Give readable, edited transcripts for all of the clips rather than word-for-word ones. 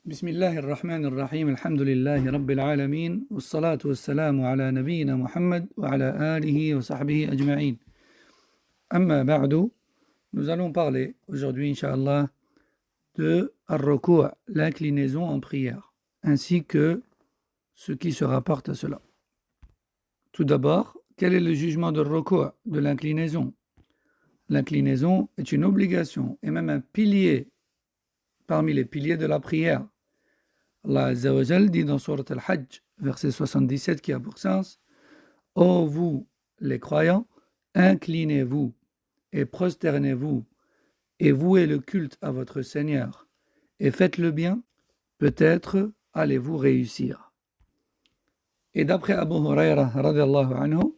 بسم الله الرحمن الرحيم الحمد لله رب العالمين والصلاة والسلام على نبينا محمد وعلى آله وصحبه أجمعين أما بعد. Nous allons parler aujourd'hui, Inch'Allah, de Ar-Ruku', l'inclinaison en prière, ainsi que ce qui se rapporte à cela. Tout d'abord, quel est le jugement de Ar-Ruku', de l'inclinaison? L'inclinaison est une obligation et même un pilier parmi les piliers de la prière. Allah Azza wa Jal dit dans Surat Al-Hajj, verset 77, qui a pour sens: Ô vous, les croyants, inclinez-vous et prosternez-vous et vouez le culte à votre Seigneur et faites le bien, peut-être allez-vous réussir. Et d'après Abu Huraira radiallahu anhu,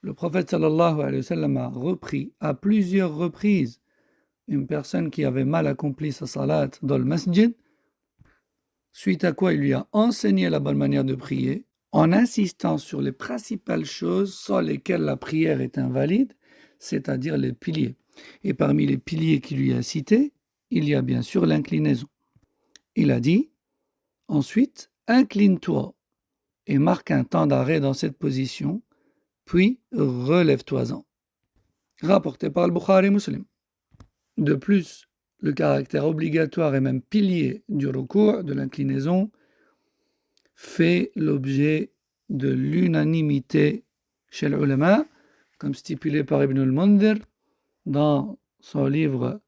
le prophète sallallahu alayhi wa sallam a repris à plusieurs reprises une personne qui avait mal accompli sa salat dans le masjid, suite à quoi il lui a enseigné la bonne manière de prier, en insistant sur les principales choses sans lesquelles la prière est invalide, c'est-à-dire les piliers. Et parmi les piliers qu'il lui a cités, il y a bien sûr l'inclinaison. Il a dit, ensuite, incline-toi et marque un temps d'arrêt dans cette position, puis relève-toi-en. Rapporté par le Bukhari Muslim. De plus, le caractère obligatoire et même pilier du recours, de l'inclinaison, fait l'objet de l'unanimité chez les ulama, comme stipulé par Ibn al-Mundhir dans son livre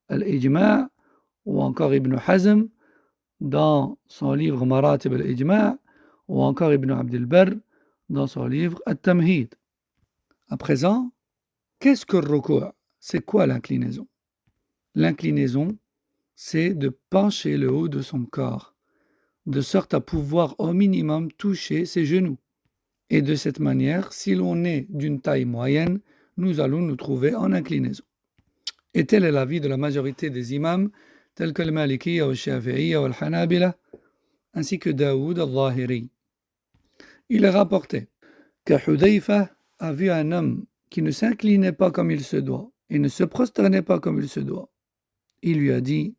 Al-Ijma', ou encore Ibn Hazm dans son livre Maratib al-Ijma', ou encore Ibn Abd al-Barr dans son livre At-Tamhid. À présent, qu'est-ce que le ruku'? C'est quoi l'inclinaison? L'inclinaison, c'est de pencher le haut de son corps, de sorte à pouvoir au minimum toucher ses genoux. Et de cette manière, si l'on est d'une taille moyenne, nous allons nous trouver en inclinaison. Et tel est l'avis de la majorité des imams, tels que le Malikiyya, le Shafi'iyya, le Hanabila, ainsi que Daoud al-Zahiri. Il est rapporté que Hudayfa a vu un homme qui ne s'inclinait pas comme il se doit et ne se prosternait pas comme il se doit. Il lui a dit: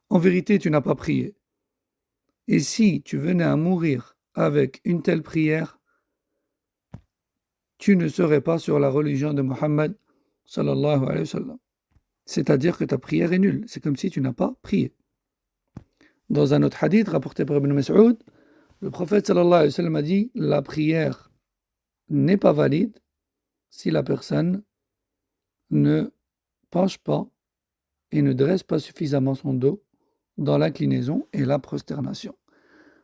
en vérité, tu n'as pas prié. Et si tu venais à mourir avec une telle prière, tu ne serais pas sur la religion de Muhammad sallallahu alayhi wa sallam. C'est-à-dire que ta prière est nulle. C'est comme si tu n'as pas prié. Dans un autre hadith rapporté par Ibn Mas'ud, le prophète sallallahu alayhi wa sallam a dit: la prière n'est pas valide si la personne ne penche pas et ne dresse pas suffisamment son dos dans l'inclinaison et la prosternation.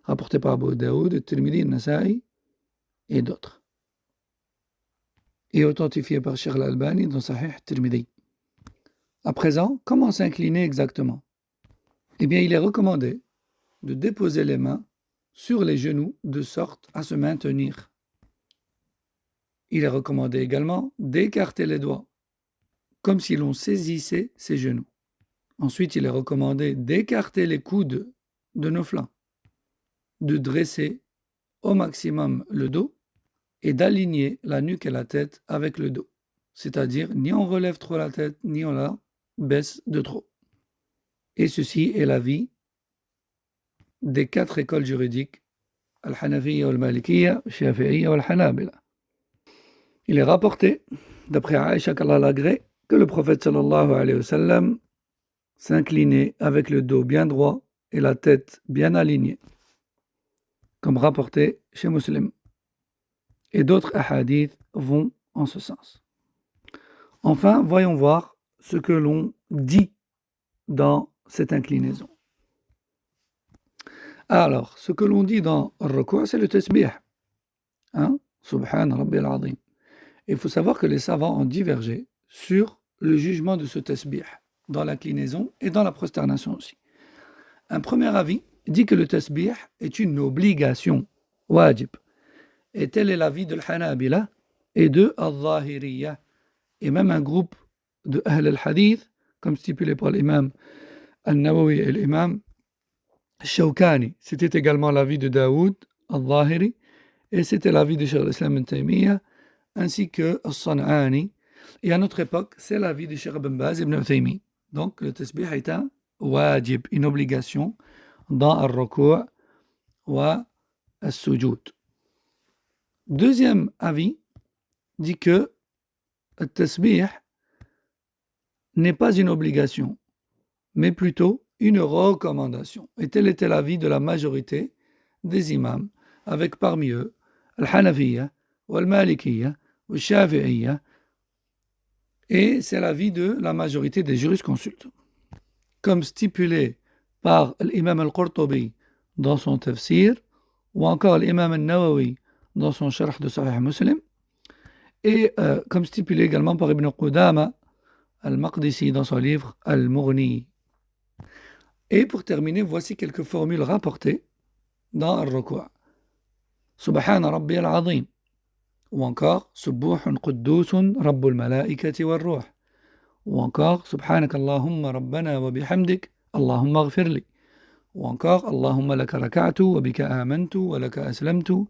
Rapporté par Abu Daoud, Tirmidhi, Nasa'i et d'autres. Et authentifié par Sheikh al-Albani dans Sahih Tirmidhi. À présent, comment s'incliner exactement? Eh bien, il est recommandé de déposer les mains sur les genoux de sorte à se maintenir. Il est recommandé également d'écarter les doigts, comme si l'on saisissait ses genoux. Ensuite, il est recommandé d'écarter les coudes de nos flancs, de dresser au maximum le dos et d'aligner la nuque et la tête avec le dos. C'est-à-dire, ni on relève trop la tête, ni on la baisse de trop. Et ceci est l'avis des 4 écoles juridiques, Al-Hanafiyya, Al-Malikiyya, Al-Shafi'iyya et Al-Hanabila. Il est rapporté, d'après Aïcha qu'Allah l'agrée, que le prophète sallallahu alayhi wa sallam s'inclinait avec le dos bien droit et la tête bien alignée, comme rapporté chez Muslim. Et d'autres hadiths vont en ce sens. Enfin, voyons voir ce que l'on dit dans cette inclinaison. Alors, ce que l'on dit dans le ruku', c'est le tasbih. Subhan Rabbi al-Azim. Il faut savoir que les savants ont divergé sur le jugement de ce tasbih, dans l'inclinaison et dans la prosternation aussi. Un premier avis dit que le tasbih est une obligation, wajib. Et tel est l'avis de l'Hanabila et de al-Zahiriyya, et même un groupe de Ahl al-Hadith, comme stipulé par l'imam al-Nawawi et l'imam Shawkani. C'était également l'avis de Daoud al-Zahiri, et c'était l'avis de Cheikh al-Islam ibn Taymiyyah, ainsi que al-San'ani. Et à notre époque, c'est l'avis de Cheikh Ibn Baz ibn Uthaymi. Donc le tasbih est un wajib, une obligation, dans al-ruku' wa al-sujud. Deuxième avis dit que le tasbih n'est pas une obligation, mais plutôt une recommandation. Et tel était l'avis de la majorité des imams, avec parmi eux al-Hanafiyya, al-Malikiyya, al-Shafi'iyya, et c'est l'avis de la majorité des jurisconsultes. Comme stipulé par l'imam al-Qurtubi dans son tafsir, ou encore l'imam al-Nawawi dans son sharh de Sahih Muslim, et comme stipulé également par Ibn Qudama al-Maqdisi dans son livre Al-Mughni. Et pour terminer, voici quelques formules rapportées dans Al-Ruku'. Subhana Rabbi al-Azim. Ou encore Subbuhun Quddusun Rabbul Malaikati wal Ruh. Ou encore Subhanaka Allahumma Rabbana wa bihamdik Allahumma ghfirli. Ou encore Allahumma laka raka'tu wa bika amantu wa laka aslamtu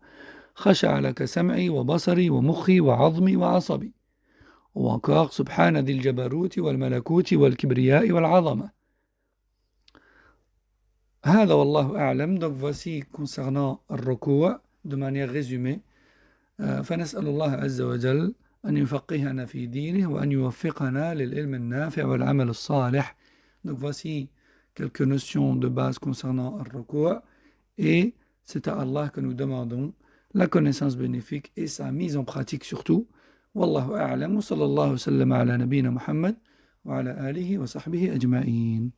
khasha'a laka sam'i wa basari wa mukhi wa 'azmi wa 'asabi. Ou encore Subhana dhil jabaruti wal malakuti wal kibriya'i wal 'azama. هذا والله أعلم. Donc voici concernant الركوع de manière résumée. فنسأل الله عز وجل أن يفقهنا في دينه وأن يوفقنا للعلم النافع والعمل الصالح. Donc voici quelques notions de base concernant الركوع et c'est à Allah que nous demandons la connaissance bénéfique et sa mise en pratique surtout. والله أعلم وصلى الله وسلم على نبينا محمد وعلى آله وصحبه أجمعين.